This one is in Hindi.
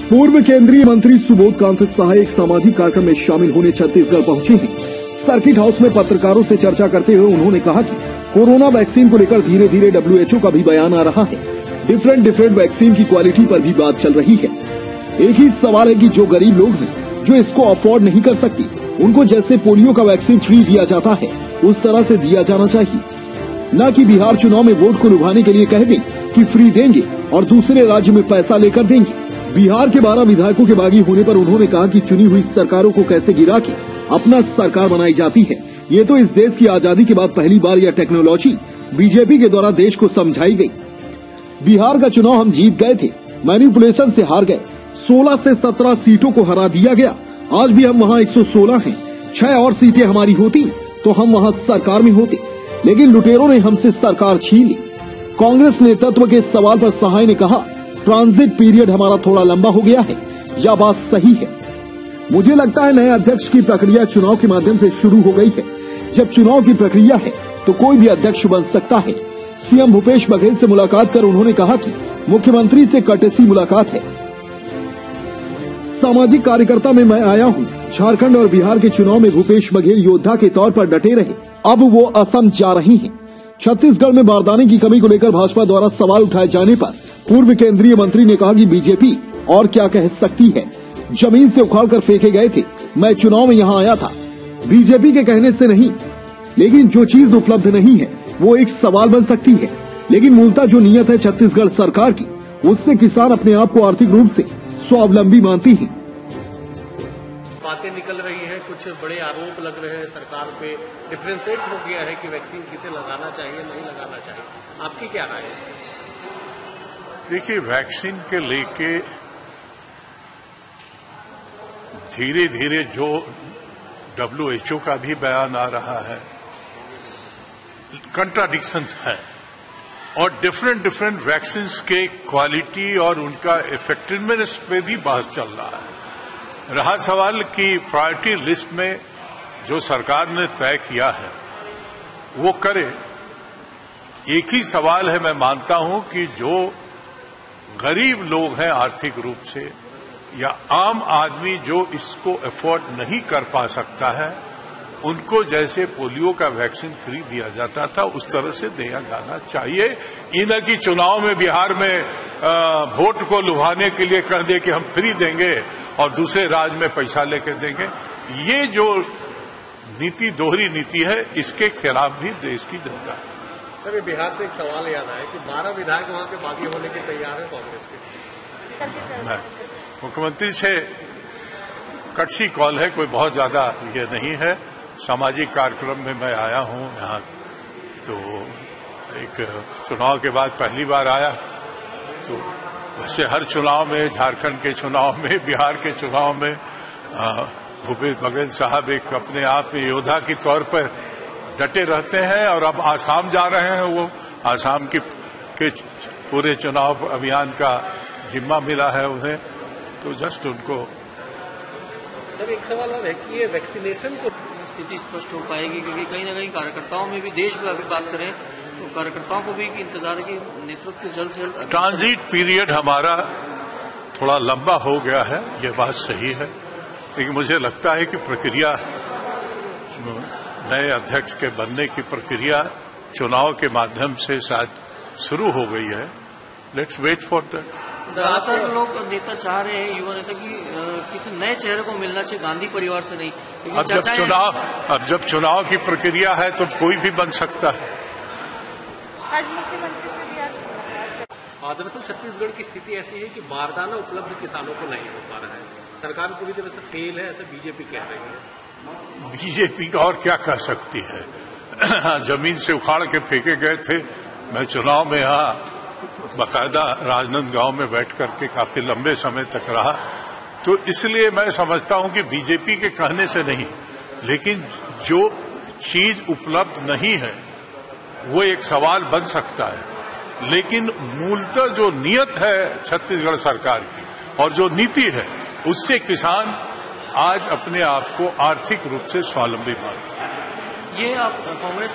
पूर्व केंद्रीय मंत्री सुबोध कांत सहाय एक सामाजिक कार्यक्रम में शामिल होने छत्तीसगढ़ पहुंचे हैं। सर्किट हाउस में पत्रकारों से चर्चा करते हुए उन्होंने कहा कि कोरोना वैक्सीन को लेकर धीरे धीरे WHO का भी बयान आ रहा है। डिफरेंट वैक्सीन की क्वालिटी पर भी बात चल रही है। एक ही सवाल है कि जो गरीब लोग हैं, जो इसको अफोर्ड नहीं कर सकती, उनको जैसे पोलियो का वैक्सीन फ्री दिया जाता है उस तरह से दिया जाना चाहिए, न कि बिहार चुनाव में वोट को लुभाने के लिए कह दें कि फ्री देंगे और दूसरे राज्य में पैसा लेकर देंगे। बिहार के 12 विधायकों के बागी होने पर उन्होंने कहा कि चुनी हुई सरकारों को कैसे गिरा के अपना सरकार बनाई जाती है। ये तो इस देश की आजादी के बाद पहली बार यह टेक्नोलॉजी बीजेपी के द्वारा देश को समझाई गई। बिहार का चुनाव हम जीत गए थे, मैनिपुलेशन से हार गए। 16 से 17 सीटों को हरा दिया गया। आज भी हम वहाँ 116 हैं। 6 और सीटें हमारी होती तो हम वहाँ सरकार में होते, लेकिन लुटेरों ने हमसे सरकार छीन ली। कांग्रेस नेतृत्व के सवाल पर सहाय ने कहा, ट्रांजिट पीरियड हमारा थोड़ा लंबा हो गया है। यह बात सही है। मुझे लगता है नए अध्यक्ष की प्रक्रिया चुनाव के माध्यम से शुरू हो गई है। जब चुनाव की प्रक्रिया है तो कोई भी अध्यक्ष बन सकता है। सीएम भूपेश बघेल से मुलाकात कर उन्होंने कहा कि मुख्यमंत्री से कटेसी मुलाकात है। सामाजिक कार्यकर्ता में मैं आया हूँ। झारखंड और बिहार के चुनाव में भूपेश बघेल योद्धा के तौर पर डटे रहे, अब वो असम जा रही हैं। छत्तीसगढ़ में बारदाने की कमी को लेकर भाजपा द्वारा सवाल उठाए जाने पर पूर्व केंद्रीय मंत्री ने कहा कि बीजेपी और क्या कह सकती है, जमीन से उखाड़कर फेंके गए थे। मैं चुनाव में यहाँ आया था बीजेपी के कहने से नहीं, लेकिन जो चीज उपलब्ध नहीं है वो एक सवाल बन सकती है। लेकिन मूलतः जो नीयत है छत्तीसगढ़ सरकार की, उससे किसान अपने आप को आर्थिक रूप से स्वावलंबी मानती हैं। बातें निकल रही हैं, कुछ बड़े आरोप लग रहे हैं सरकार पे। डिफरेंशिएट हो गया है कि वैक्सीन किसे लगाना चाहिए, नहीं लगाना चाहिए। आपकी क्या राय है? देखिए, वैक्सीन के लेके धीरे धीरे जो WHO का भी बयान आ रहा है, कंट्राडिक्शन है, और डिफरेंट वैक्सीन के क्वालिटी और उनका इफेक्टिवनेस पे भी बात चल रहा है। रहा सवाल कि प्रायोरिटी लिस्ट में जो सरकार ने तय किया है वो करे। एक ही सवाल है, मैं मानता हूं कि जो गरीब लोग हैं आर्थिक रूप से, या आम आदमी जो इसको अफोर्ड नहीं कर पा सकता है, उनको जैसे पोलियो का वैक्सीन फ्री दिया जाता था उस तरह से दिया जाना चाहिए। ये न कि चुनाव में बिहार में वोट को लुभाने के लिए कह दे कि हम फ्री देंगे और दूसरे राज्य में पैसा लेके देंगे। ये जो नीति, दोहरी नीति है, इसके खिलाफ भी देश की जनता है। सर, ये बिहार से एक सवाल याद आया कि 12 विधायक वहां के बागी होने के तैयार है कांग्रेस के। मुख्यमंत्री से कटसी कॉल है, कोई बहुत ज्यादा ये नहीं है। सामाजिक कार्यक्रम में मैं आया हूं यहाँ, तो एक चुनाव के बाद पहली बार आया। तो वैसे हर चुनाव में, झारखंड के चुनाव में, बिहार के चुनाव में भूपेश बघेल साहब एक अपने आप में योद्धा के तौर पर डटे रहते हैं। और अब आसाम जा रहे हैं, वो आसाम के पूरे चुनाव अभियान का जिम्मा मिला है उन्हें, तो जस्ट उनको। सर, एक सवाल और है कि ये वैक्सीनेशन को स्थिति स्पष्ट हो पाएगी, क्योंकि कहीं ना कहीं कार्यकर्ताओं में भी, देश में अभी बात करें तो कार्यकर्ताओं को भी इंतजार है कि नेतृत्व जल्द से जल्द। ट्रांजिट पीरियड हमारा थोड़ा लंबा हो गया है, ये बात सही है, लेकिन मुझे लगता है कि प्रक्रिया, नए अध्यक्ष के बनने की प्रक्रिया चुनाव के माध्यम से शायद शुरू हो गई है। Let's wait for that. ज्यादातर लोग नेता चाह रहे हैं, युवा नेता, कि किसी नए चेहरे को मिलना चाहिए, गांधी परिवार से नहीं। अब जब चुनाव की प्रक्रिया है तो कोई भी बन सकता है। आज मुख्यमंत्री से भी आज दरअसल छत्तीसगढ़ की स्थिति ऐसी है कि बारदाना उपलब्ध किसानों को नहीं हो पा रहा है। सरकार पूरी तरह से फेल है, ऐसा बीजेपी कह रही है। बीजेपी का और क्या कह सकती है? जमीन से उखाड़ के फेंके गए थे। मैं चुनाव में यहाँ बाकायदा राजनांदगांव में बैठ करके काफी लंबे समय तक रहा, तो इसलिए मैं समझता हूं कि बीजेपी के कहने से नहीं, लेकिन जो चीज उपलब्ध नहीं है वो एक सवाल बन सकता है। लेकिन मूलतः जो नियत है छत्तीसगढ़ सरकार की और जो नीति है, उससे किसान आज अपने आप को आर्थिक रूप से स्वावलंबी मानते हैं। ये आप कांग्रेस